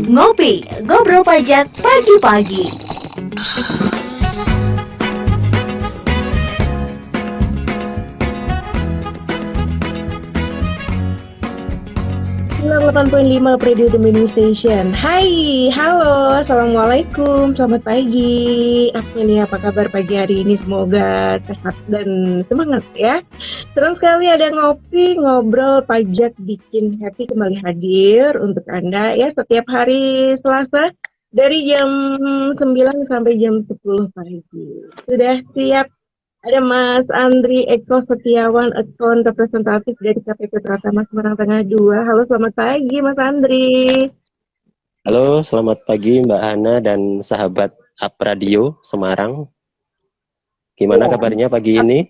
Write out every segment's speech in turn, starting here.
Ngopi, ngobrol pajak pagi-pagi. Delapan 8.5 Radio The Mini Station. Hai, halo, assalamualaikum, selamat pagi. Amelia, apa kabar pagi hari ini? Semoga sehat dan semangat ya. Senang sekali ada ngopi, ngobrol pajak bikin happy kembali hadir untuk Anda ya setiap hari Selasa dari jam 9 sampai jam 10 pagi. Sudah siap? Ada Mas Andri Eko Setiawan, akun representatif dari KPP Pratama Semarang Tengah 2. Halo, selamat pagi Mas Andri. Halo, selamat pagi Mbak Hana dan sahabat Up Radio Semarang. Gimana kabarnya pagi ini?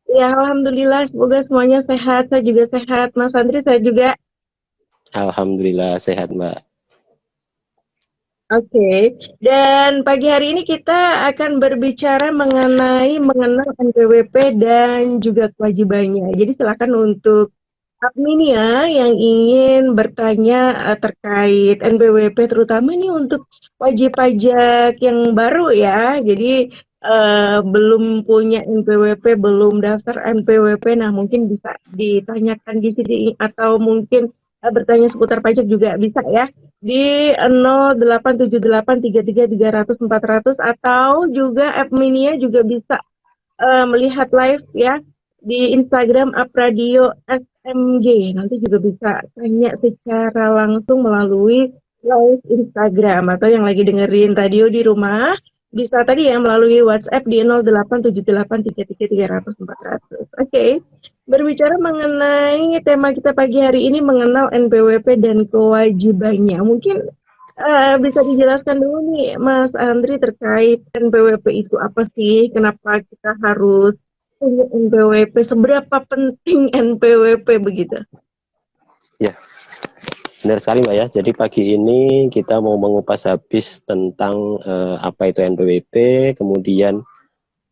Ya, Alhamdulillah, semoga semuanya sehat. Saya juga sehat. Mas Andri, saya juga. Alhamdulillah sehat Mbak. Oke, dan pagi hari ini kita akan berbicara mengenai mengenal NPWP dan juga kewajibannya. Jadi silakan untuk Adminia yang ingin bertanya terkait NPWP, terutama ini untuk wajib pajak yang baru ya. Jadi belum punya NPWP, belum daftar NPWP, nah mungkin bisa ditanyakan di sini atau mungkin bertanya seputar pajak juga bisa ya di 0878333400 atau juga Adminia juga bisa melihat live ya di Instagram @radio SMG. Nanti juga bisa tanya secara langsung melalui live Instagram, atau yang lagi dengerin radio di rumah bisa tadi ya melalui WhatsApp di 0878333400. Oke. Berbicara mengenai tema kita pagi hari ini mengenal NPWP dan kewajibannya. Mungkin bisa dijelaskan dulu nih Mas Andri terkait NPWP itu apa sih? Kenapa kita harus punya NPWP? Seberapa penting NPWP begitu? Ya, benar sekali Mbak ya. Jadi pagi ini kita mau mengupas habis tentang apa itu NPWP, kemudian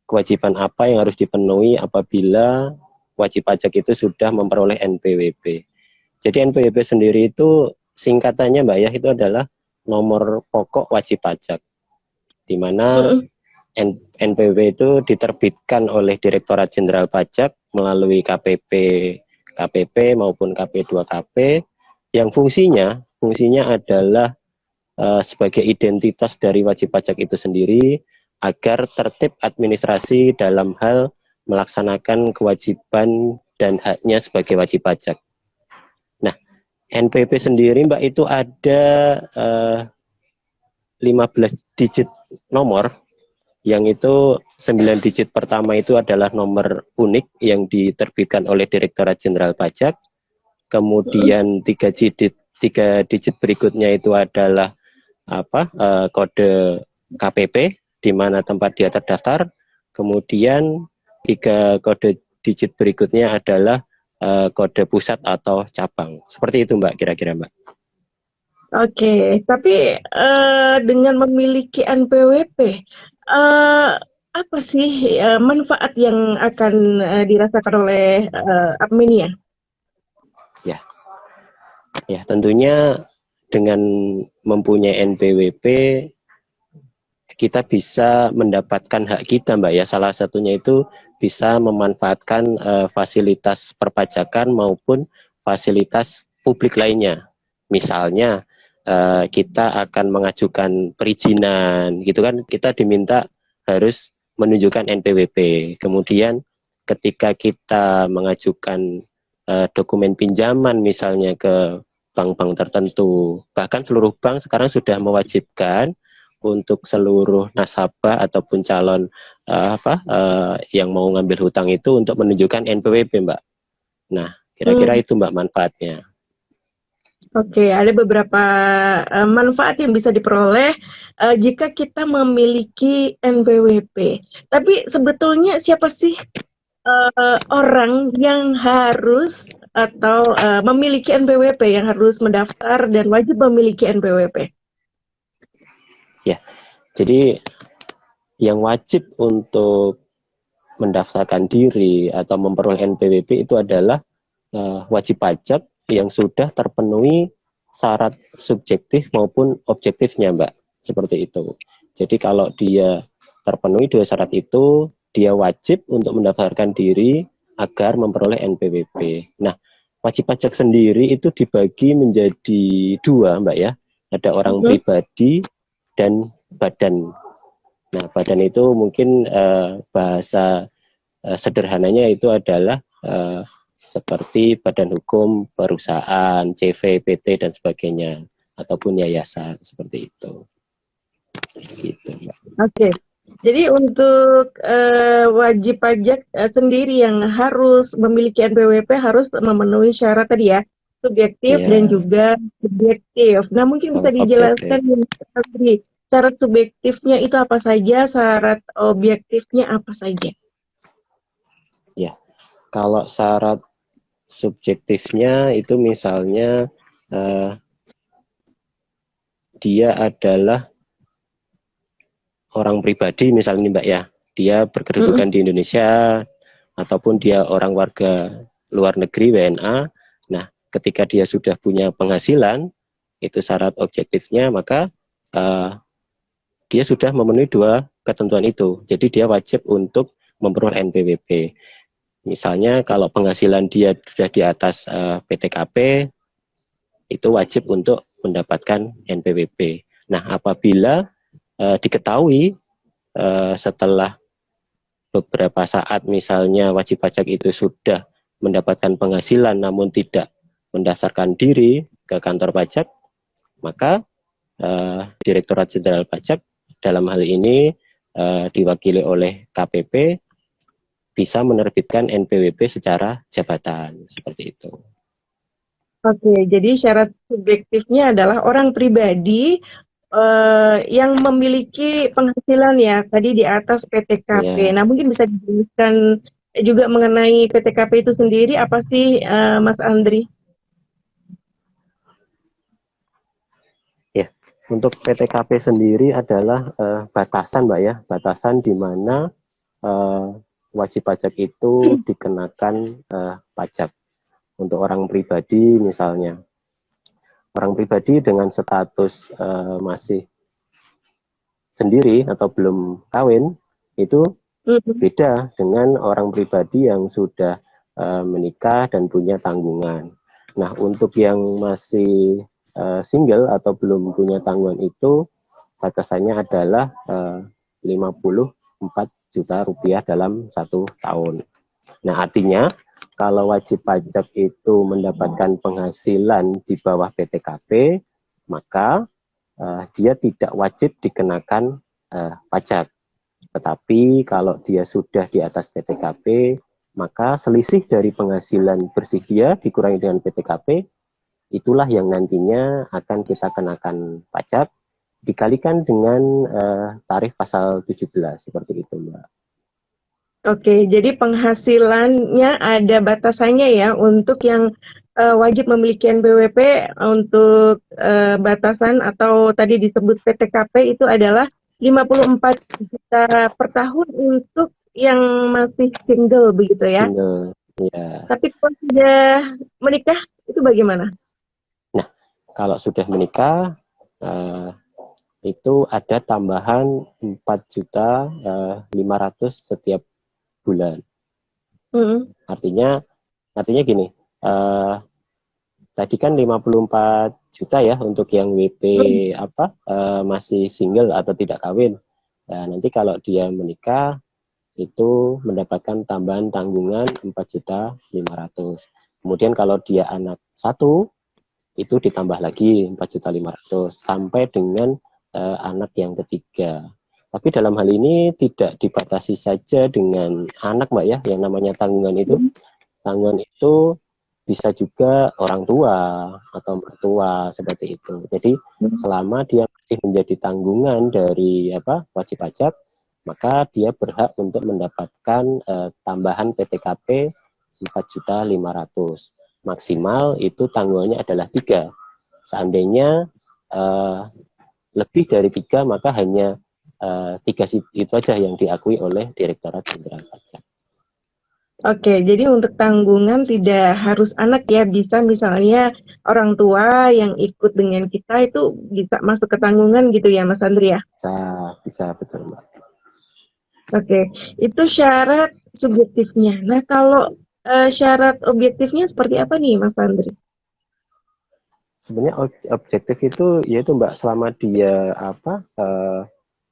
kewajiban apa yang harus dipenuhi apabila wajib pajak itu sudah memperoleh NPWP. Jadi NPWP sendiri itu singkatannya Mbak ya, itu adalah nomor pokok wajib pajak, di mana NPWP itu diterbitkan oleh Direktorat Jenderal Pajak melalui KPP maupun KP2KP yang fungsinya adalah sebagai identitas dari wajib pajak itu sendiri agar tertib administrasi dalam hal melaksanakan kewajiban dan haknya sebagai wajib pajak. Nah, NPWP sendiri Mbak itu ada 15 digit nomor, yang itu 9 digit pertama itu adalah nomor unik yang diterbitkan oleh Direktorat Jenderal Pajak. Kemudian 3 digit berikutnya itu adalah kode KPP di mana tempat dia terdaftar. Kemudian 3 kode digit berikutnya adalah kode pusat atau cabang. Seperti itu Mbak, kira-kira Mbak. Oke, tapi dengan memiliki NPWP, apa sih manfaat yang akan dirasakan oleh Adminia? Ya, tentunya dengan mempunyai NPWP kita bisa mendapatkan hak kita Mbak ya. Salah satunya itu bisa memanfaatkan fasilitas perpajakan maupun fasilitas publik lainnya. Misalnya kita akan mengajukan perizinan gitu kan, kita diminta harus menunjukkan NPWP. Kemudian ketika kita mengajukan dokumen pinjaman misalnya ke bank-bank tertentu, bahkan seluruh bank sekarang sudah mewajibkan untuk seluruh nasabah ataupun calon yang mau ngambil hutang itu untuk menunjukkan NPWP Mbak. Nah, kira-kira itu Mbak manfaatnya. Oke, ada beberapa manfaat yang bisa diperoleh jika kita memiliki NPWP. Tapi sebetulnya siapa sih orang yang harus atau memiliki NPWP, yang harus mendaftar dan wajib memiliki NPWP? Ya, jadi yang wajib untuk mendaftarkan diri atau memperoleh NPWP itu adalah wajib pajak yang sudah terpenuhi syarat subjektif maupun objektifnya, Mbak. Seperti itu. Jadi kalau dia terpenuhi dua syarat itu, dia wajib untuk mendaftarkan diri agar memperoleh NPWP. Nah, wajib pajak sendiri itu dibagi menjadi dua, Mbak ya. Ada orang pribadi dan badan. Nah, badan itu mungkin bahasa sederhananya itu adalah seperti badan hukum perusahaan, CV, PT dan sebagainya, ataupun yayasan seperti itu. Gitu, Mbak. Oke. Jadi untuk wajib pajak sendiri yang harus memiliki NPWP harus memenuhi syarat tadi ya, subjektif dan Iya, juga subjektif. Nah, mungkin bisa dijelaskan objektif. tadi syarat subjektifnya itu apa saja, syarat objektifnya apa saja? Ya, kalau syarat subjektifnya itu misalnya dia adalah orang pribadi misalnya Mbak ya, dia berkedudukan di Indonesia ataupun dia orang warga luar negeri WNA. Nah, ketika dia sudah punya penghasilan, itu syarat objektifnya, maka dia sudah memenuhi dua ketentuan itu. Jadi dia wajib untuk memperoleh NPWP. Misalnya kalau penghasilan dia sudah di atas PTKP, itu wajib untuk mendapatkan NPWP. Nah, apabila diketahui setelah beberapa saat misalnya wajib pajak itu sudah mendapatkan penghasilan namun tidak mendaftarkan diri ke kantor pajak, maka Direktorat Jenderal Pajak dalam hal ini diwakili oleh KPP bisa menerbitkan NPWP secara jabatan, seperti itu. Oke, jadi syarat subjektifnya adalah orang pribadi yang memiliki penghasilan ya tadi di atas PTKP. Ya. Nah, mungkin bisa dijelaskan juga mengenai PTKP itu sendiri apa sih, Mas Andri? Ya, untuk PTKP sendiri adalah batasan, Mbak ya, batasan di mana wajib pajak itu dikenakan pajak. Untuk orang pribadi misalnya, orang pribadi dengan status masih sendiri atau belum kawin itu beda dengan orang pribadi yang sudah menikah dan punya tanggungan. Nah, untuk yang masih single atau belum punya tanggungan itu batasannya adalah 54 juta rupiah dalam 1 tahun. Nah, artinya kalau wajib pajak itu mendapatkan penghasilan di bawah PTKP, maka dia tidak wajib dikenakan pajak. Tetapi kalau dia sudah di atas PTKP, maka selisih dari penghasilan bersih dia dikurangi dengan PTKP, itulah yang nantinya akan kita kenakan pajak, dikalikan dengan tarif pasal 17, seperti itu, Mbak. Oke, jadi penghasilannya ada batasannya ya untuk yang wajib memiliki NPWP untuk batasan atau tadi disebut PTKP itu adalah 54 juta per tahun untuk yang masih single begitu ya. Single, ya. Tapi kalau sudah menikah itu bagaimana? Nah, kalau sudah menikah itu ada tambahan 4.500.000 setiap bulan. Artinya gini, tadi kan 54 juta ya untuk yang WP masih single atau tidak kawin. Nah, nanti kalau dia menikah itu mendapatkan tambahan tanggungan 4.500.000. Kemudian kalau dia anak satu itu ditambah lagi 4.500.000 sampai dengan anak yang ketiga. Tapi dalam hal ini tidak dibatasi saja dengan anak, Mbak ya, yang namanya tanggungan itu. Tanggungan itu bisa juga orang tua atau mertua seperti itu. Jadi selama dia masih menjadi tanggungan dari wajib pajak, maka dia berhak untuk mendapatkan tambahan PTKP 4.500.000. Maksimal itu tanggungannya adalah 3. Seandainya lebih dari 3, maka hanya 3 itu aja yang diakui oleh Direktorat Jenderal Pajak. Oke, jadi untuk tanggungan tidak harus anak ya, bisa misalnya orang tua yang ikut dengan kita itu bisa masuk ke tanggungan gitu ya, Mas Andri ya? Bisa, bisa betul Mbak. Oke, itu syarat subjektifnya. Nah, kalau syarat objektifnya seperti apa nih, Mas Andri? Sebenarnya objektif itu yaitu Mbak, selama dia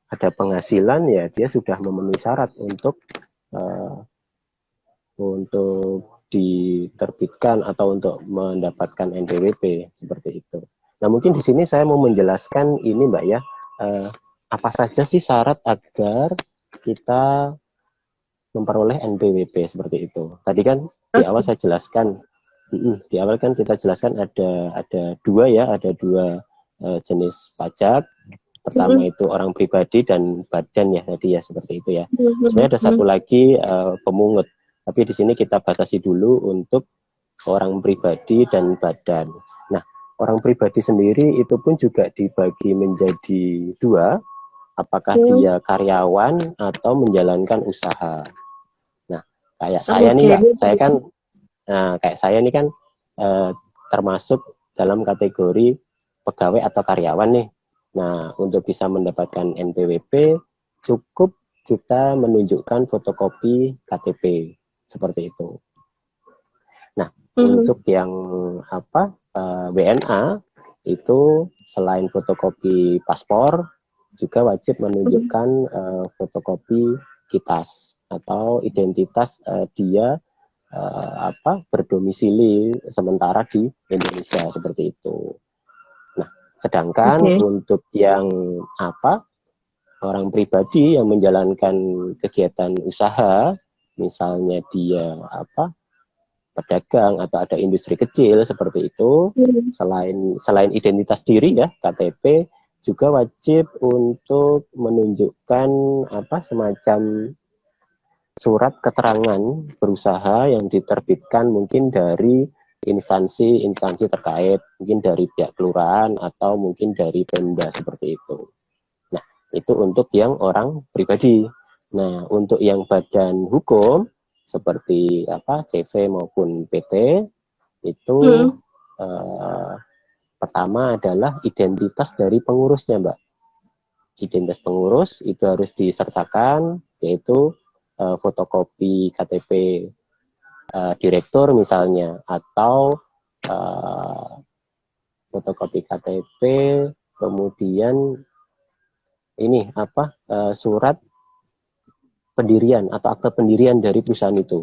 ada penghasilan ya dia sudah memenuhi syarat eh, untuk diterbitkan atau untuk mendapatkan NPWP seperti itu. Nah mungkin di sini saya mau menjelaskan ini Mbak ya, eh, apa saja sih syarat agar kita memperoleh NPWP seperti itu. Tadi kan di awal saya jelaskan, di awal kan kita jelaskan ada dua ya, ada dua jenis pajak. Pertama itu orang pribadi dan badan ya tadi ya seperti itu ya. Sebenarnya ada satu lagi pemungut, tapi di sini kita batasi dulu untuk orang pribadi dan badan. Nah, orang pribadi sendiri itu pun juga dibagi menjadi dua, apakah dia karyawan atau menjalankan usaha. Nah, kayak saya nih Oke, Mbak, kayak saya ini kan eh, termasuk dalam kategori pegawai atau karyawan nih. Nah, untuk bisa mendapatkan NPWP cukup kita menunjukkan fotokopi KTP seperti itu. Nah, untuk yang WNA itu selain fotokopi paspor juga wajib menunjukkan fotokopi KITAS atau identitas dia berdomisili sementara di Indonesia seperti itu. Nah, sedangkan oke. untuk yang orang pribadi yang menjalankan kegiatan usaha, misalnya dia pedagang atau ada industri kecil seperti itu, selain identitas diri ya KTP juga wajib untuk menunjukkan semacam surat keterangan berusaha yang diterbitkan mungkin dari instansi terkait, mungkin dari pihak kelurahan atau mungkin dari Pemda seperti itu. Nah, itu untuk yang orang pribadi. Nah, untuk yang badan hukum seperti CV maupun PT itu eh, pertama adalah identitas dari pengurusnya, Mbak. Identitas pengurus itu harus disertakan, yaitu fotokopi KTP direktur misalnya, atau fotokopi KTP, kemudian ini surat pendirian atau akte pendirian dari perusahaan itu.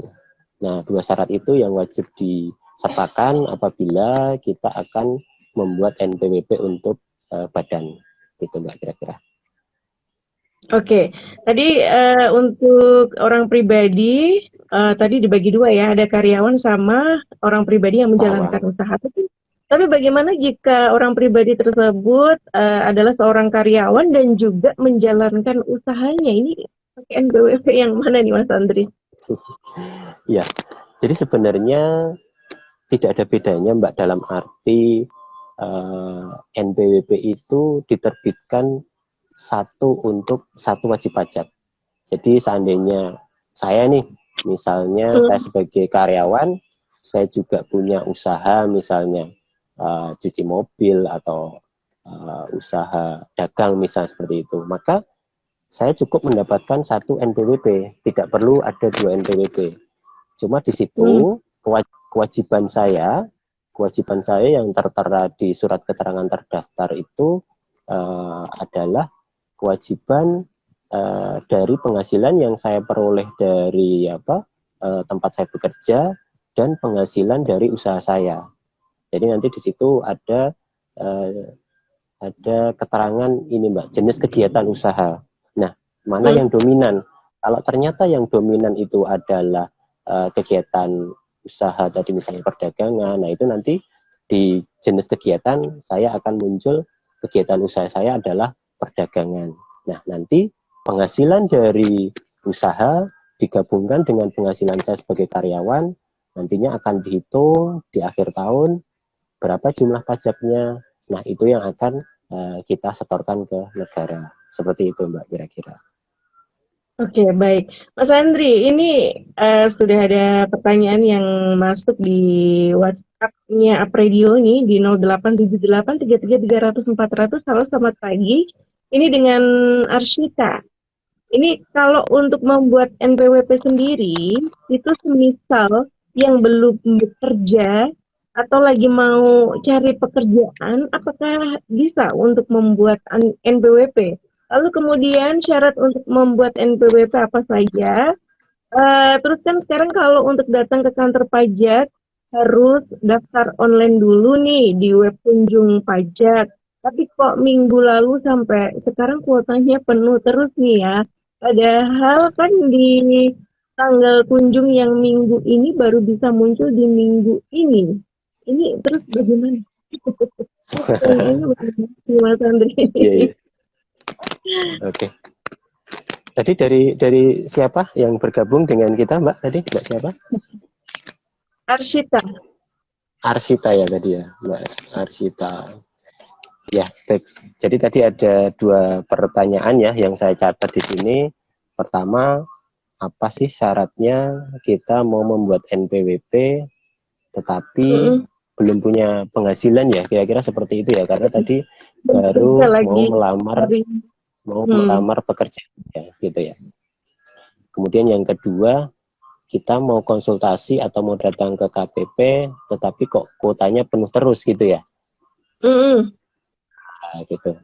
Nah, dua syarat itu yang wajib disertakan apabila kita akan membuat NPWP untuk badan, gitu Mbak kira-kira. Oke, tadi untuk orang pribadi tadi dibagi dua ya, ada karyawan sama orang pribadi yang menjalankan Karyawan. usaha. Tapi bagaimana jika orang pribadi tersebut adalah seorang karyawan dan juga menjalankan usahanya? Ini pakai NBWP yang mana nih Mas Andri? Ya, jadi sebenarnya tidak ada bedanya Mbak dalam arti NPWP itu diterbitkan untuk satu wajib pajak. Jadi seandainya saya nih, misalnya saya sebagai karyawan, saya juga punya usaha misalnya cuci mobil atau usaha dagang misalnya seperti itu, maka saya cukup mendapatkan satu NPWP, tidak perlu ada dua NPWP. Cuma di situ kewajiban saya yang tertera di surat keterangan terdaftar itu adalah kewajiban dari penghasilan yang saya peroleh dari tempat saya bekerja dan penghasilan dari usaha saya. Jadi nanti di situ eh, ada keterangan ini Mbak, jenis kegiatan usaha. Nah, mana yang dominan? Kalau ternyata yang dominan itu adalah kegiatan usaha tadi misalnya perdagangan, nah itu nanti di jenis kegiatan saya akan muncul kegiatan usaha saya adalah perdagangan. Nah, nanti penghasilan dari usaha digabungkan dengan penghasilan saya sebagai karyawan, nantinya akan dihitung di akhir tahun berapa jumlah pajaknya. Nah, itu yang akan kita setorkan ke negara. Seperti itu, Mbak, kira-kira. Oke, baik. Mas Andri, ini sudah ada pertanyaan yang masuk di WhatsApp-nya Apredio nih di 0878 33 300 400. Halo, selamat pagi. Ini dengan Arshita. Ini kalau untuk membuat NPWP sendiri, itu semisal yang belum bekerja atau lagi mau cari pekerjaan, apakah bisa untuk membuat NPWP? Lalu kemudian syarat untuk membuat NPWP apa saja? Terus kan sekarang kalau untuk datang ke kantor pajak harus daftar online dulu nih di web kunjung pajak. Tapi kok minggu lalu sampai sekarang kuotanya penuh terus nih ya. Padahal kan di tanggal kunjung yang minggu ini baru bisa muncul di minggu ini. Ini terus bagaimana? Kayaknya bagaimana sih, Mas Andri? Iya, iya. Oke. Tadi dari siapa yang bergabung dengan kita, Mbak? Tadi Mbak siapa? Arshita. Arsita ya tadi ya, Mbak Arsita. Ya, baik. Jadi tadi ada dua pertanyaan ya yang saya catat di sini. Pertama, apa sih syaratnya kita mau membuat NPWP tetapi Mm-mm. belum punya penghasilan ya? Kira-kira seperti itu ya. Karena tadi Bekerja baru lagi hari. mau Hmm. melamar pekerjaan ya, gitu ya. Kemudian yang kedua, kita mau konsultasi atau mau datang ke KPP tetapi kok kuotanya penuh terus gitu ya. Mm-mm. Nah, gitu.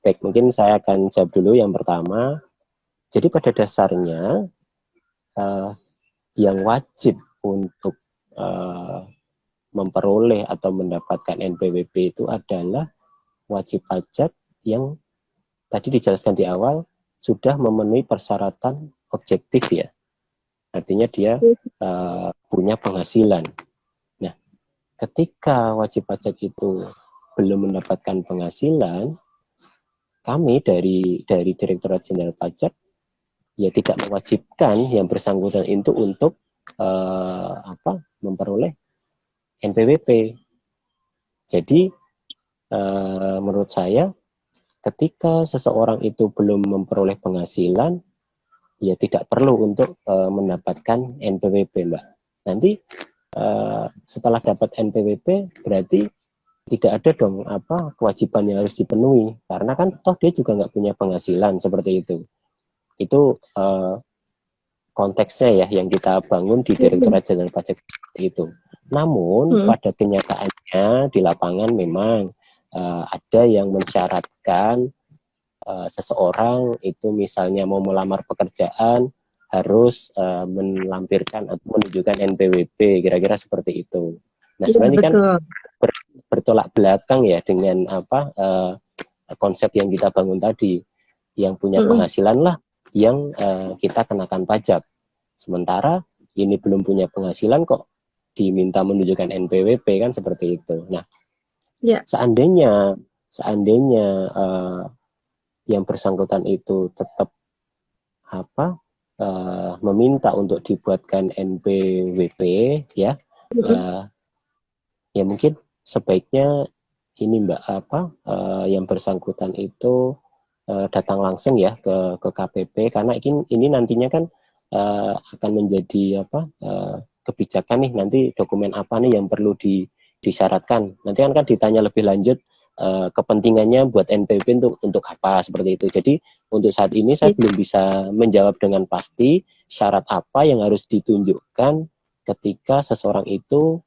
Baik, mungkin saya akan jawab dulu yang pertama. Jadi pada dasarnya eh, yang wajib untuk eh, memperoleh atau mendapatkan NPWP itu adalah wajib pajak yang tadi dijelaskan di awal sudah memenuhi persyaratan objektif ya. Artinya dia punya penghasilan. Nah, ketika wajib pajak itu belum mendapatkan penghasilan, kami dari Direktorat Jenderal Pajak ya tidak mewajibkan yang bersangkutan itu untuk memperoleh NPWP. Jadi menurut saya ketika seseorang itu belum memperoleh penghasilan ya tidak perlu untuk mendapatkan NPWP, Mbak. Nanti setelah dapat NPWP berarti tidak ada dong kewajiban yang harus dipenuhi karena kan toh dia juga nggak punya penghasilan seperti itu. Itu konteksnya ya yang kita bangun di Direktorat Jenderal Pajak itu. Namun Hmm. pada kenyataannya di lapangan memang ada yang mensyaratkan seseorang itu misalnya mau melamar pekerjaan harus melampirkan atau menunjukkan NPWP, kira-kira seperti itu. Nah Iya, sebenarnya ini kan betul. bertolak belakang ya dengan konsep yang kita bangun tadi, yang punya Mm-mm. penghasilan lah yang kita kenakan pajak. Sementara ini belum punya penghasilan kok diminta menunjukkan NPWP kan seperti itu. Nah, Ya. seandainya yang bersangkutan itu tetap meminta untuk dibuatkan NPWP ya, Mm-mm. ya mungkin sebaiknya ini Mbak yang bersangkutan itu datang langsung ya ke KPP karena ini nantinya kan akan menjadi kebijakan nih nanti dokumen apa nih yang perlu disyaratkan. Nanti kan ditanya lebih lanjut kepentingannya buat NPWP untuk apa seperti itu. Jadi untuk saat ini saya Iya. belum bisa menjawab dengan pasti syarat apa yang harus ditunjukkan ketika seseorang itu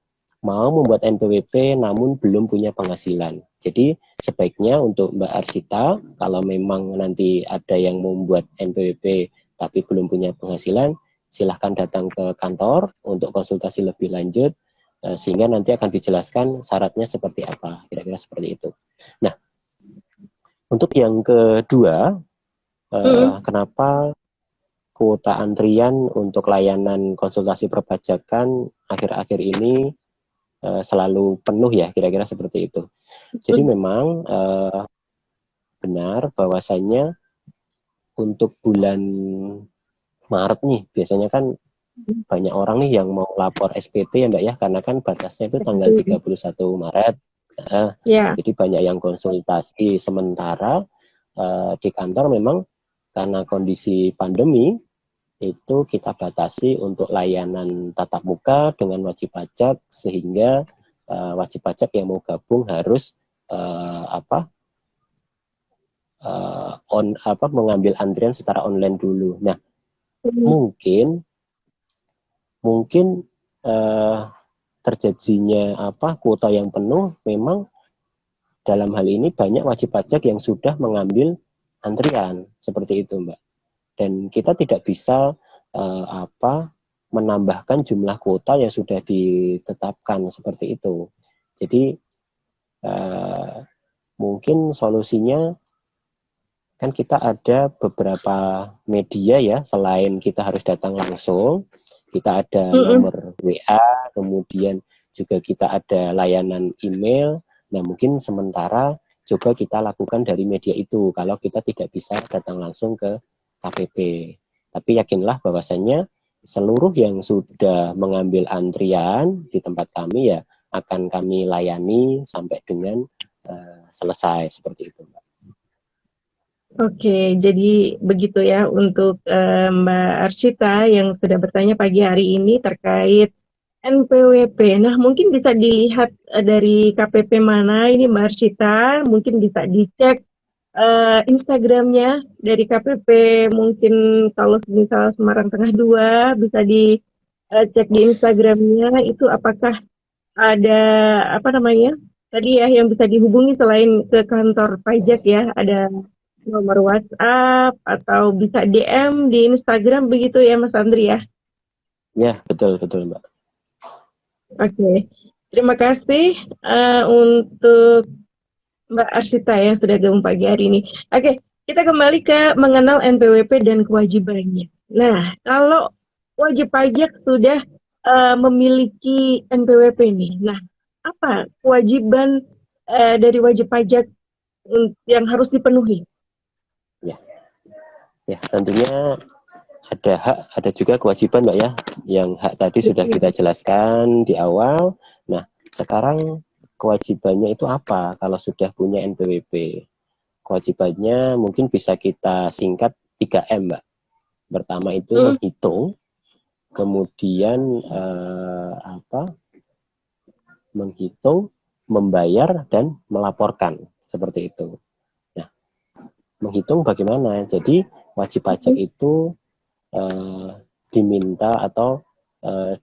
mau membuat NPWP namun belum punya penghasilan. Jadi sebaiknya untuk Mbak Arsita, kalau memang nanti ada yang membuat NPWP tapi belum punya penghasilan, silahkan datang ke kantor untuk konsultasi lebih lanjut, sehingga nanti akan dijelaskan syaratnya seperti apa, kira-kira seperti itu. Nah, untuk yang kedua, Mm-mm. kenapa kuota antrian untuk layanan konsultasi perpajakan akhir-akhir ini selalu penuh ya, kira-kira seperti itu. Jadi Mm. memang benar bahwasannya untuk bulan Maret nih, biasanya kan banyak orang nih yang mau lapor SPT ya Mbak ya, karena kan batasnya itu tanggal Betul. 31 Maret. Ya. Jadi banyak yang konsultasi, sementara di kantor memang karena kondisi pandemi, itu kita batasi untuk layanan tatap muka dengan wajib pajak, sehingga wajib pajak yang mau gabung harus mengambil antrian secara online dulu. Nah, mungkin terjadinya kuota yang penuh memang dalam hal ini banyak wajib pajak yang sudah mengambil antrian seperti itu, Mbak. Dan kita tidak bisa menambahkan jumlah kuota yang sudah ditetapkan seperti itu. Jadi mungkin solusinya kan kita ada beberapa media ya, selain kita harus datang langsung, kita ada nomor WA, kemudian juga kita ada layanan email. Nah, mungkin sementara coba kita lakukan dari media itu kalau kita tidak bisa datang langsung ke KPP. Tapi yakinlah bahwasannya seluruh yang sudah mengambil antrian di tempat kami ya akan kami layani sampai dengan selesai seperti itu, Mbak. Oke, jadi begitu ya untuk Mbak Arsyita yang sudah bertanya pagi hari ini terkait NPWP. Nah, mungkin bisa dilihat dari KPP mana ini Mbak Arsyita, mungkin bisa dicek Instagramnya dari KPP, mungkin kalau misal Semarang Tengah 2 bisa dicek di Instagramnya itu apakah ada tadi ya yang bisa dihubungi selain ke kantor pajak ya, ada nomor WhatsApp atau bisa DM di Instagram begitu ya Mas Andri ya? Ya, betul Mbak. Oke. Terima kasih untuk Mbak Arsita yang sudah gabung pagi hari ini. Oke, kita kembali ke mengenal NPWP dan kewajibannya. Nah, kalau wajib pajak sudah memiliki NPWP nih, nah apa kewajiban dari wajib pajak yang harus dipenuhi? Ya, tentunya ada hak, ada juga kewajiban, Mbak ya. Yang hak tadi sudah kita jelaskan di awal. Nah, sekarang kewajibannya itu apa kalau sudah punya NPWP? Kewajibannya mungkin bisa kita singkat 3M, Mbak. Pertama itu menghitung, kemudian menghitung, membayar, dan melaporkan. Seperti itu. Nah, menghitung bagaimana? Jadi, wajib pajak itu diminta atau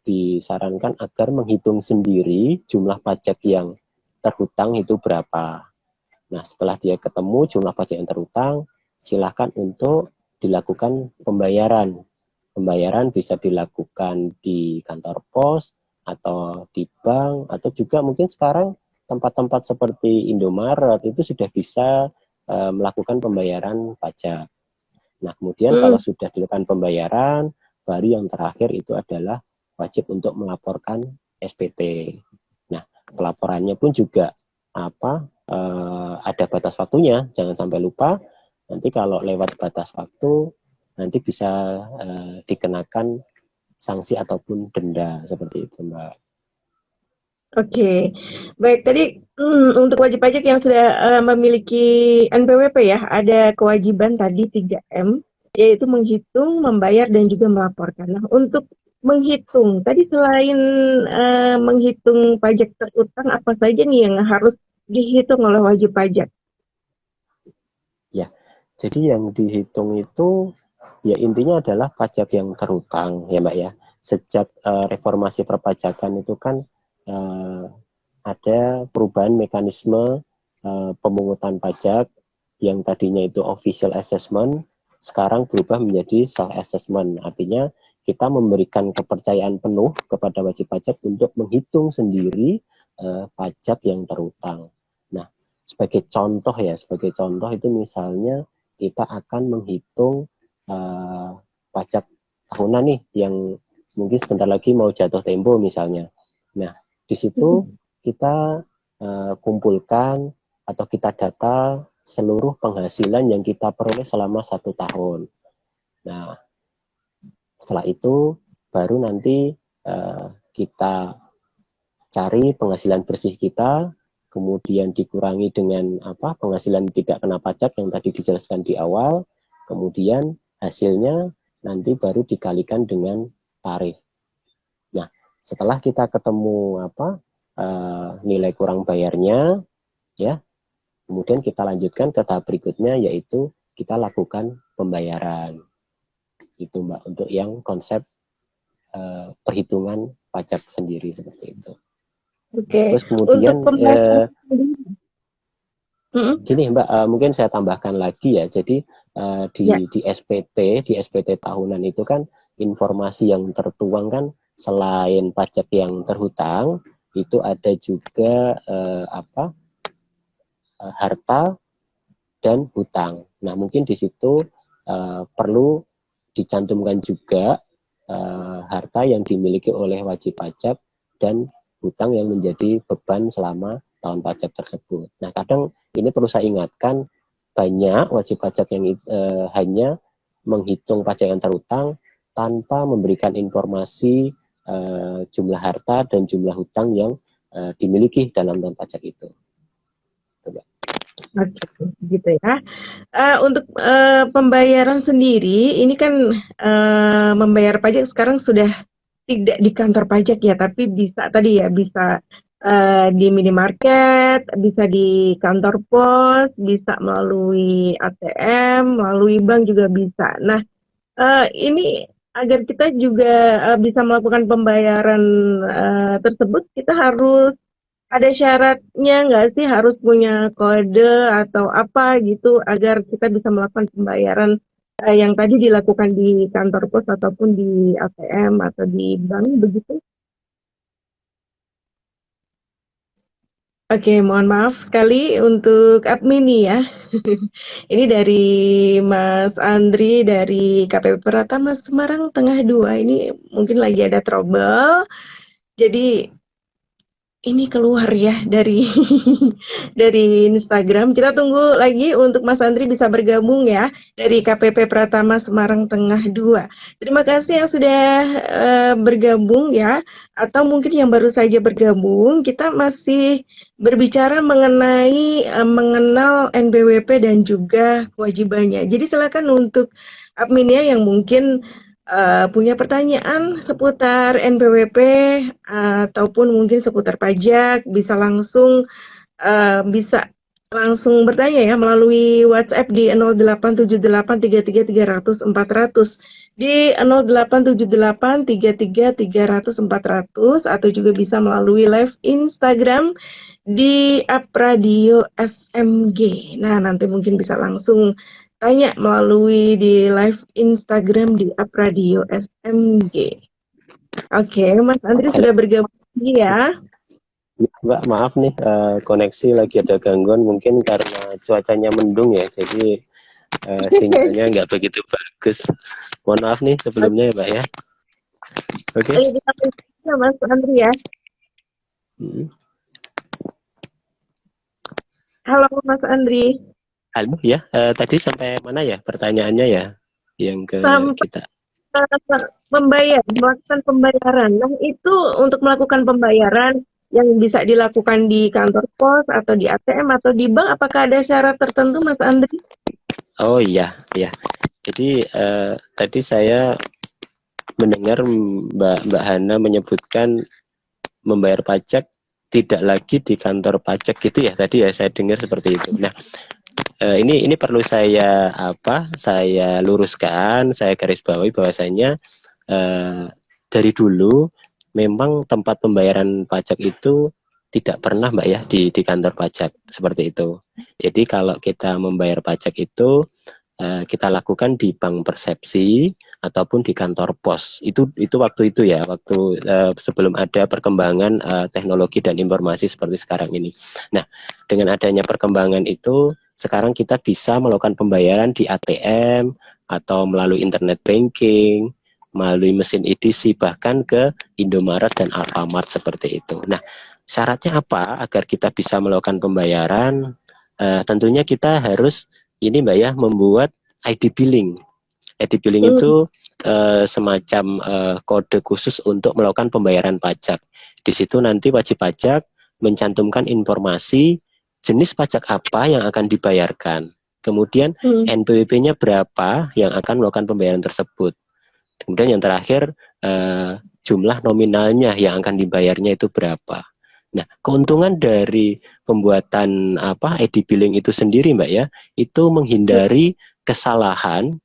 disarankan agar menghitung sendiri jumlah pajak yang terhutang itu berapa. Nah, setelah dia ketemu jumlah pajak yang terhutang, silakan untuk dilakukan pembayaran. Pembayaran bisa dilakukan di kantor pos, atau di bank, atau juga mungkin sekarang tempat-tempat seperti Indomaret itu sudah bisa melakukan pembayaran pajak. Nah, kemudian kalau sudah dilakukan pembayaran, baru yang terakhir itu adalah wajib untuk melaporkan SPT. Nah, pelaporannya pun juga ada batas waktunya, jangan sampai lupa. Nanti kalau lewat batas waktu, nanti bisa dikenakan sanksi ataupun denda seperti itu, Mbak. Oke, baik tadi untuk wajib pajak yang sudah memiliki NPWP ya, ada kewajiban tadi 3M, yaitu menghitung, membayar, dan juga melaporkan. Nah, untuk menghitung, tadi selain menghitung pajak terutang, apa saja nih yang harus dihitung oleh wajib pajak? Ya, jadi yang dihitung itu ya intinya adalah pajak yang terutang ya Mbak ya. Sejak reformasi perpajakan itu kan ada perubahan mekanisme pemungutan pajak yang tadinya itu official assessment, sekarang berubah menjadi self assessment. Artinya kita memberikan kepercayaan penuh kepada wajib pajak untuk menghitung sendiri pajak yang terutang. Nah, sebagai contoh itu misalnya kita akan menghitung pajak tahunan nih yang mungkin sebentar lagi mau jatuh tempo misalnya. Nah, di situ kita kumpulkan atau kita data seluruh penghasilan yang kita peroleh selama 1 tahun. Nah, setelah itu baru nanti kita cari penghasilan bersih kita, kemudian dikurangi dengan penghasilan tidak kena pajak yang tadi dijelaskan di awal, kemudian hasilnya nanti baru dikalikan dengan tarif. Nah, setelah kita ketemu nilai kurang bayarnya, ya, kemudian kita lanjutkan ke tahap berikutnya, yaitu kita lakukan pembayaran. Itu Mbak, untuk yang konsep perhitungan pajak sendiri seperti itu. Oke. Terus kemudian Untuk pembayaran sendiri. gini Mbak, mungkin saya tambahkan lagi ya. Jadi Ya. di SPT tahunan itu kan informasi yang tertuang kan, selain pajak yang terhutang, itu ada juga harta dan hutang. Nah, mungkin di situ perlu dicantumkan juga harta yang dimiliki oleh wajib pajak dan hutang yang menjadi beban selama tahun pajak tersebut. Nah, kadang ini perlu saya ingatkan, banyak wajib pajak yang hanya menghitung pajak yang terhutang tanpa memberikan informasi jumlah harta dan jumlah hutang yang dimiliki dalam tahun pajak itu. Coba. Oke, gitu ya. Untuk pembayaran sendiri, ini kan membayar pajak sekarang sudah tidak di kantor pajak ya, tapi bisa tadi ya, bisa di minimarket, bisa di kantor pos, bisa melalui ATM, melalui bank juga bisa. Nah, ini agar kita juga bisa melakukan pembayaran tersebut, kita harus ada syaratnya nggak sih, harus punya kode atau apa gitu agar kita bisa melakukan pembayaran yang tadi dilakukan di kantor pos ataupun di ATM atau di bank begitu? Oke, mohon maaf sekali untuk admin nih ya. Ini dari Mas Andri dari KPP Pratama Semarang Tengah 2. Ini mungkin lagi ada trouble. Jadi ini keluar ya dari dari Instagram. Kita tunggu lagi untuk Mas Andri bisa bergabung ya dari KPP Pratama Semarang Tengah 2. Terima kasih yang sudah bergabung ya, atau mungkin yang baru saja bergabung. Kita masih berbicara mengenai mengenal NPWP dan juga kewajibannya. Jadi silakan untuk adminnya yang mungkin punya pertanyaan seputar NPWP ataupun mungkin seputar pajak, bisa langsung bertanya ya melalui WhatsApp di 0878333400 di 0878333400, atau juga bisa melalui live Instagram di @radio SMG. Nah, nanti mungkin bisa langsung tanya melalui di live Instagram di @radio SMG. Oke, Mas Andri Halo. sudah bergabung ya. Mbak, maaf nih, koneksi lagi ada gangguan, mungkin karena cuacanya mendung ya, jadi sinyalnya nggak begitu bagus. Mohon maaf nih sebelumnya ya Mbak ya. Oke. Ayo kita ya Mas Andri ya. Halo Mas Andri. Halo ya, tadi sampai mana ya pertanyaannya ya, yang ke Sampai kita? melakukan pembayaran. Nah, itu untuk melakukan pembayaran yang bisa dilakukan di kantor pos atau di ATM atau di bank, apakah ada syarat tertentu Mas Andri? Oh iya, ya. Jadi tadi saya mendengar Mbak Hana menyebutkan membayar pajak tidak lagi di kantor pajak gitu ya, tadi ya saya dengar seperti itu. Nah, ini perlu saya luruskan, saya garis bawahi bahwasanya dari dulu memang tempat pembayaran pajak itu tidak pernah Mbak ya di kantor pajak seperti itu. Jadi kalau kita membayar pajak itu kita lakukan di bank persepsi ataupun di kantor pos. Itu waktu itu ya, waktu sebelum ada perkembangan teknologi dan informasi seperti sekarang ini. Nah, dengan adanya perkembangan itu, sekarang kita bisa melakukan pembayaran di ATM atau melalui internet banking, melalui mesin EDC, bahkan ke Indomaret dan Alfamart seperti itu. Nah, syaratnya apa agar kita bisa melakukan pembayaran? Tentunya kita harus ini Mbak ya, membuat ID billing. ID billing itu semacam kode khusus untuk melakukan pembayaran pajak. Di situ nanti wajib pajak mencantumkan informasi jenis pajak apa yang akan dibayarkan. Kemudian NPWP-nya berapa yang akan melakukan pembayaran tersebut. Kemudian yang terakhir jumlah nominalnya yang akan dibayarnya itu berapa. Nah, keuntungan dari pembuatan ID billing itu sendiri, Mbak ya, itu menghindari kesalahan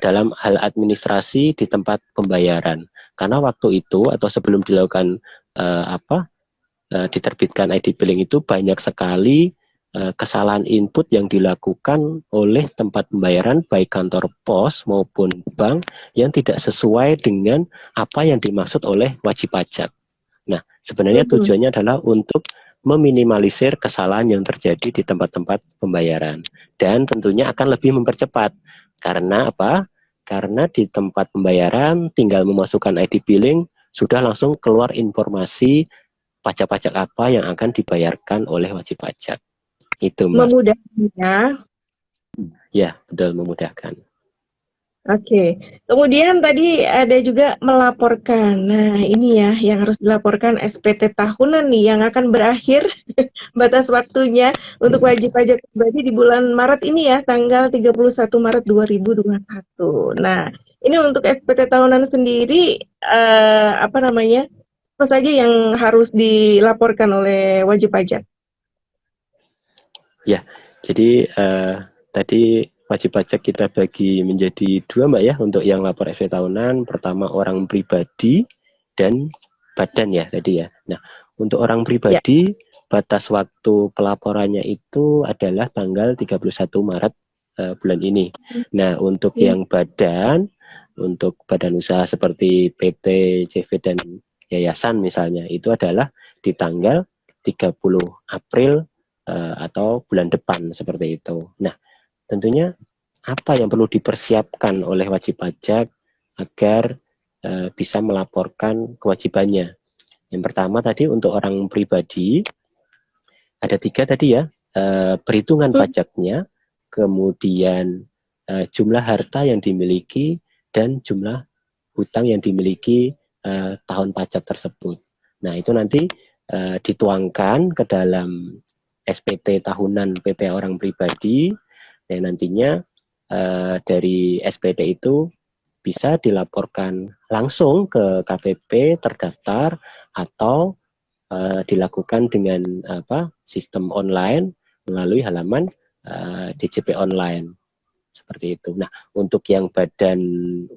dalam hal administrasi di tempat pembayaran. Karena waktu itu atau sebelum dilakukan diterbitkan ID billing itu banyak sekali kesalahan input yang dilakukan oleh tempat pembayaran baik kantor pos maupun bank yang tidak sesuai dengan apa yang dimaksud oleh wajib pajak. Nah, sebenarnya tujuannya adalah untuk meminimalisir kesalahan yang terjadi di tempat-tempat pembayaran dan tentunya akan lebih mempercepat. Karena apa? Karena di tempat pembayaran tinggal memasukkan ID billing sudah langsung keluar informasi pajak-pajak apa yang akan dibayarkan oleh wajib pajak. Itu, Mbak. Memudahkan ya. Ya, betul, memudahkan. Oke, kemudian tadi ada juga melaporkan. Nah, ini ya yang harus dilaporkan SPT tahunan nih yang akan berakhir batas waktunya untuk wajib pajak pribadi di bulan Maret ini ya, tanggal 31 Maret 2021. Nah, ini untuk SPT tahunan sendiri apa saja yang harus dilaporkan oleh wajib pajak? Ya, jadi tadi wajib pajak kita bagi menjadi dua, Mbak ya, untuk yang lapor SPT tahunan. Pertama orang pribadi dan badan ya tadi ya. Nah, untuk orang pribadi batas waktu pelaporannya itu adalah tanggal 31 Maret bulan ini. Nah, untuk yang badan, untuk badan usaha seperti PT, CV dan yayasan misalnya, itu adalah di tanggal 30 April atau bulan depan seperti itu. Nah, tentunya apa yang perlu dipersiapkan oleh wajib pajak agar bisa melaporkan kewajibannya. Yang pertama tadi untuk orang pribadi ada 3 tadi ya, perhitungan pajaknya, kemudian jumlah harta yang dimiliki dan jumlah hutang yang dimiliki tahun pajak tersebut. Nah, itu nanti dituangkan ke dalam SPT tahunan PPh orang pribadi dan nantinya dari SPT itu bisa dilaporkan langsung ke KPP terdaftar atau dilakukan dengan sistem online melalui halaman DJP online seperti itu. Nah, untuk yang badan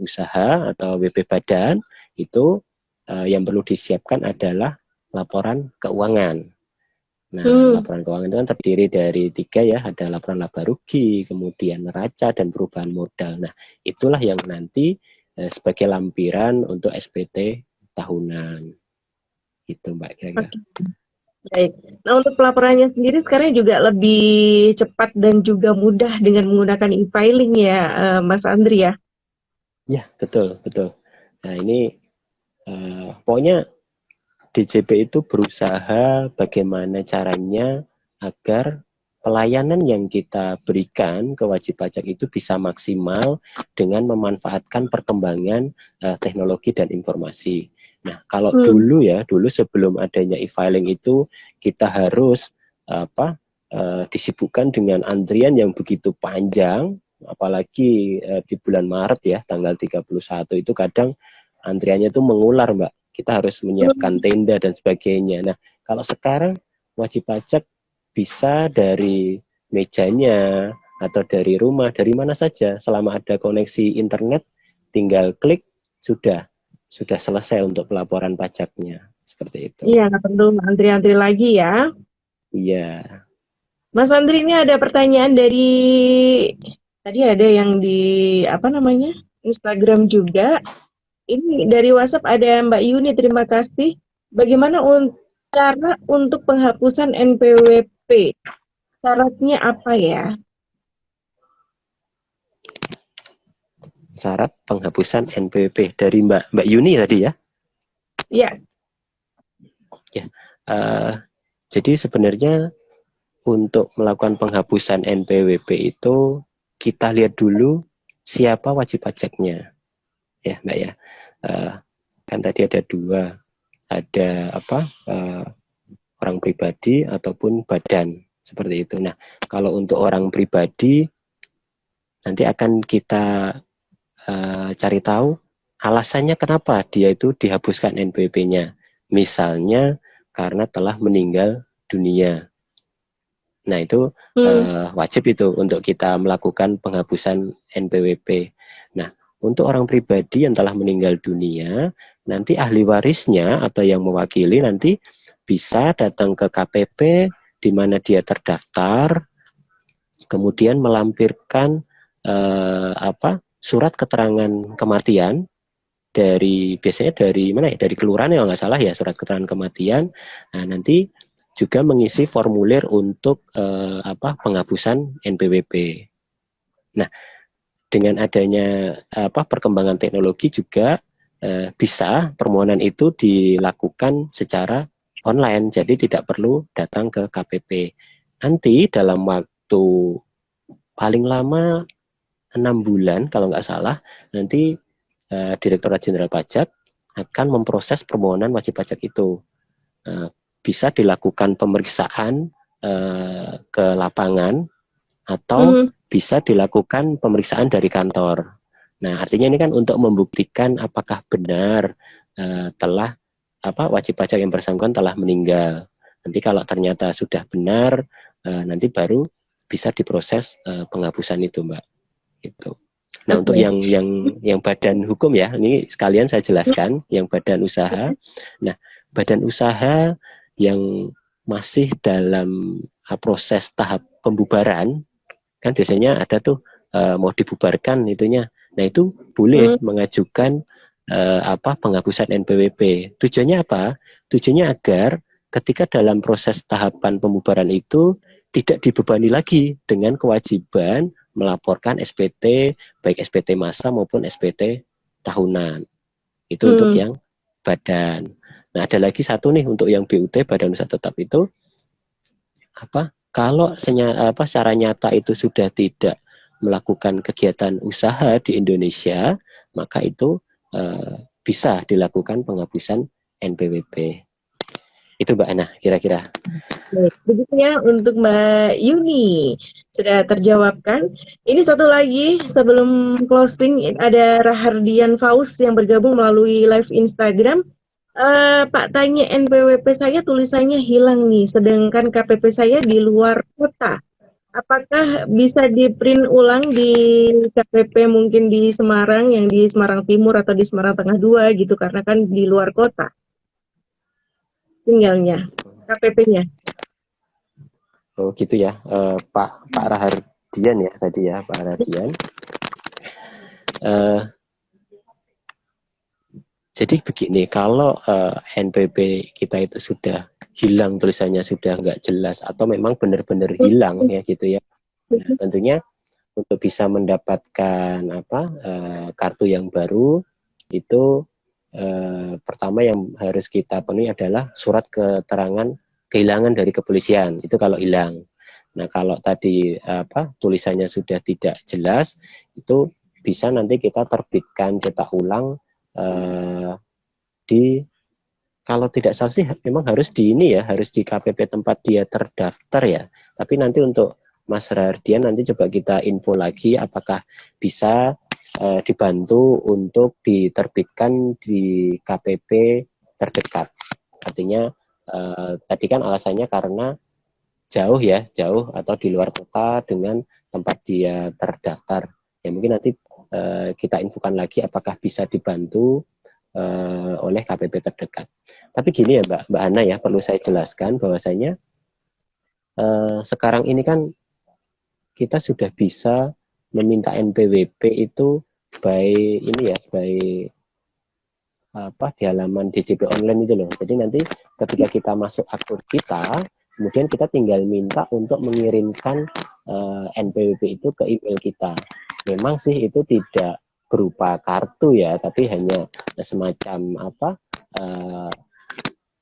usaha atau WP badan itu yang perlu disiapkan adalah laporan keuangan. Nah, laporan keuangan itu kan terdiri dari 3 ya, ada laporan laba rugi, kemudian neraca, dan perubahan modal. Nah, itulah yang nanti sebagai lampiran untuk SPT tahunan. Gitu, Mbak, kira-kira. Baik. Nah, untuk pelaporannya sendiri sekarang juga lebih cepat dan juga mudah dengan menggunakan e-filing ya, Mas Andri ya? Ya, betul, betul. Nah, ini pokoknya DJP itu berusaha bagaimana caranya agar pelayanan yang kita berikan ke wajib pajak itu bisa maksimal dengan memanfaatkan perkembangan teknologi dan informasi. Nah, kalau dulu sebelum adanya e-filing itu kita harus disibukkan dengan antrian yang begitu panjang, apalagi di bulan Maret ya, tanggal 31 itu kadang antriannya itu mengular, Mbak. Kita harus menyiapkan tenda dan sebagainya. Nah, kalau sekarang wajib pajak bisa dari mejanya atau dari rumah, dari mana saja, selama ada koneksi internet, tinggal klik sudah selesai untuk pelaporan pajaknya. Seperti itu. Iya, nggak perlu antri-antri lagi ya. Iya. Mas Andri, ini ada pertanyaan dari tadi ada yang di Instagram juga. Ini dari WhatsApp ada Mbak Yuni, terima kasih. Bagaimana cara untuk penghapusan NPWP? Syaratnya apa ya? Syarat penghapusan NPWP dari Mbak Yuni tadi ya? Iya. Ya. Jadi sebenarnya untuk melakukan penghapusan NPWP itu kita lihat dulu siapa wajib pajaknya. Ya, Mbak ya. Kan tadi ada 2, ada orang pribadi ataupun badan seperti itu. Nah, kalau untuk orang pribadi nanti akan kita cari tahu alasannya kenapa dia itu dihapuskan NPWP-nya. Misalnya karena telah meninggal dunia. Nah, itu wajib itu untuk kita melakukan penghapusan NPWP. Nah, untuk orang pribadi yang telah meninggal dunia, nanti ahli warisnya atau yang mewakili nanti bisa datang ke KPP di mana dia terdaftar, kemudian melampirkan surat keterangan kematian biasanya dari mana ya, dari kelurahan ya nggak salah ya, surat keterangan kematian. Nah, nanti juga mengisi formulir untuk penghapusan NPWP. Nah, dengan adanya perkembangan teknologi juga bisa permohonan itu dilakukan secara online, jadi tidak perlu datang ke KPP. Nanti dalam waktu paling lama 6 bulan kalau nggak salah, nanti Direktorat Jenderal Pajak akan memproses permohonan wajib pajak itu. Bisa dilakukan pemeriksaan ke lapangan atau bisa dilakukan pemeriksaan dari kantor. Nah, artinya ini kan untuk membuktikan apakah benar telah wajib pajak yang bersangkutan telah meninggal. Nanti kalau ternyata sudah benar, nanti baru bisa diproses penghapusan itu, Mbak. Itu. Nah, untuk yang badan hukum ya, ini sekalian saya jelaskan yang badan usaha. Nah, badan usaha yang masih dalam proses tahap pembubaran, kan biasanya ada tuh mau dibubarkan itunya. Nah, itu boleh mengajukan penghapusan NPWP. Tujuannya apa? Tujuannya agar ketika dalam proses tahapan pembubaran itu tidak dibebani lagi dengan kewajiban melaporkan SPT, baik SPT massa maupun SPT tahunan. Itu untuk yang badan. Nah, ada lagi satu nih untuk yang BUT, badan usaha tetap itu kalau secara nyata itu sudah tidak melakukan kegiatan usaha di Indonesia, maka itu bisa dilakukan penghapusan NPWP. Itu Mbak Ana, kira-kira. Begitunya untuk Mbak Yuni sudah terjawabkan. Ini satu lagi sebelum closing, ada Rahardian Faus yang bergabung melalui live Instagram. Pak, tanya NPWP saya tulisannya hilang nih, sedangkan KPP saya di luar kota. Apakah bisa di-print ulang di KPP mungkin di Semarang, yang di Semarang Timur atau di Semarang Tengah 2 gitu, karena kan di luar kota tinggalnya, KPP-nya. Oh gitu ya, Pak Rahardian ya tadi ya, Pak Rahardian. Jadi begini, kalau NPWP kita itu sudah hilang, tulisannya sudah nggak jelas atau memang benar-benar hilang ya gitu ya. Nah, tentunya untuk bisa mendapatkan kartu yang baru itu pertama yang harus kita penuhi adalah surat keterangan kehilangan dari kepolisian, itu kalau hilang. Nah, kalau tadi tulisannya sudah tidak jelas, itu bisa nanti kita terbitkan cetak ulang kalau tidak salah sih memang harus di harus di KPP tempat dia terdaftar ya. Tapi nanti untuk Mas Rahardian nanti coba kita info lagi apakah bisa dibantu untuk diterbitkan di KPP terdekat. Artinya tadi kan alasannya karena jauh atau di luar kota dengan tempat dia terdaftar. Ya mungkin nanti kita infokan lagi apakah bisa dibantu oleh KPP terdekat. Tapi gini ya Mbak Ana ya, perlu saya jelaskan bahwasanya sekarang ini kan kita sudah bisa meminta NPWP itu by di halaman DJP online itu loh. Jadi nanti ketika kita masuk akun kita, kemudian kita tinggal minta untuk mengirimkan NPWP itu ke email kita. Memang sih itu tidak berupa kartu ya, tapi hanya semacam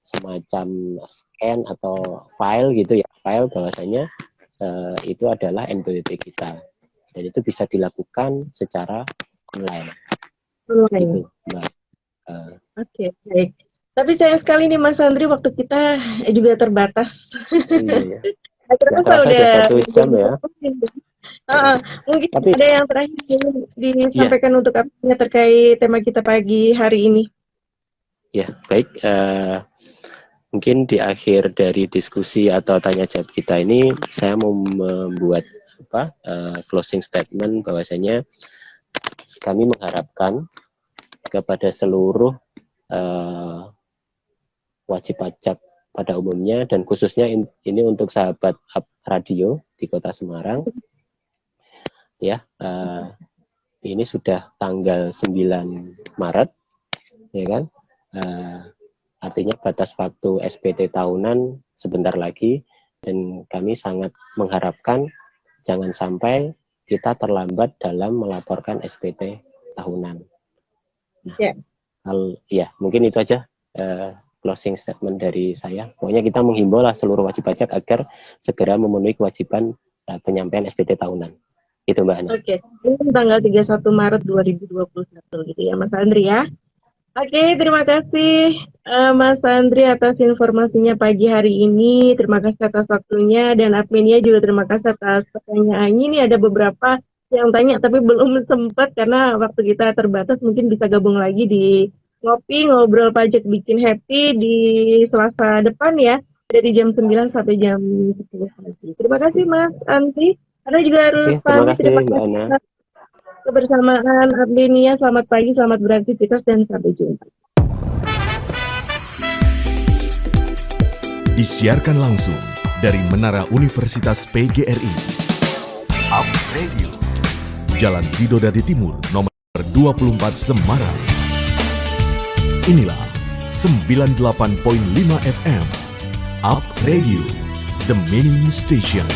semacam scan atau file gitu ya, file bahwasanya itu adalah NPWP kita, dan itu bisa dilakukan secara online. Gitu, Mbak. Oke, baik. Tapi sayang sekali nih Mas Andri, waktu kita juga terbatas. Iya. Terasa udah 1 jam ya. Mungkin Tapi ada yang terakhir ingin disampaikan untuk apa terkait tema kita pagi hari ini. ya baik. Mungkin di akhir dari diskusi atau tanya jawab kita ini, saya mau membuat closing statement bahwasanya kami mengharapkan kepada seluruh wajib pajak pada umumnya dan khususnya ini untuk sahabat radio di Kota Semarang, ya ini sudah tanggal 9 Maret, ya kan? Artinya batas waktu SPT tahunan sebentar lagi, dan kami sangat mengharapkan jangan sampai kita terlambat dalam melaporkan SPT tahunan. Nah, mungkin itu aja closing statement dari saya. Pokoknya kita menghimbau lah seluruh wajib pajak agar segera memenuhi kewajiban penyampaian SPT tahunan. Itu Mbak Ana. Oke, ini tanggal 31 Maret 2021 gitu ya Mas Andri ya. Oke, terima kasih Mas Andri atas informasinya pagi hari ini. Terima kasih atas waktunya, dan adminnya juga terima kasih atas pertanyaannya. Ini ada beberapa yang tanya tapi belum sempat karena waktu kita terbatas. Mungkin bisa gabung lagi di Ngopi Ngobrol Pajak Bikin Happy di Selasa depan ya, dari jam 9 sampai jam 10 pagi. Terima kasih Mas Andri. Anda juga harus terima kasih Mbak Ana. Kebersamaan adminnya. Selamat pagi, selamat beraktivitas, dan sampai jumpa. Disiarkan langsung dari Menara Universitas PGRI. Up Radio. Jalan Sidodadi Timur, nomor 24 Semarang. Inilah 98.5 FM. Up Radio, the Mining Station.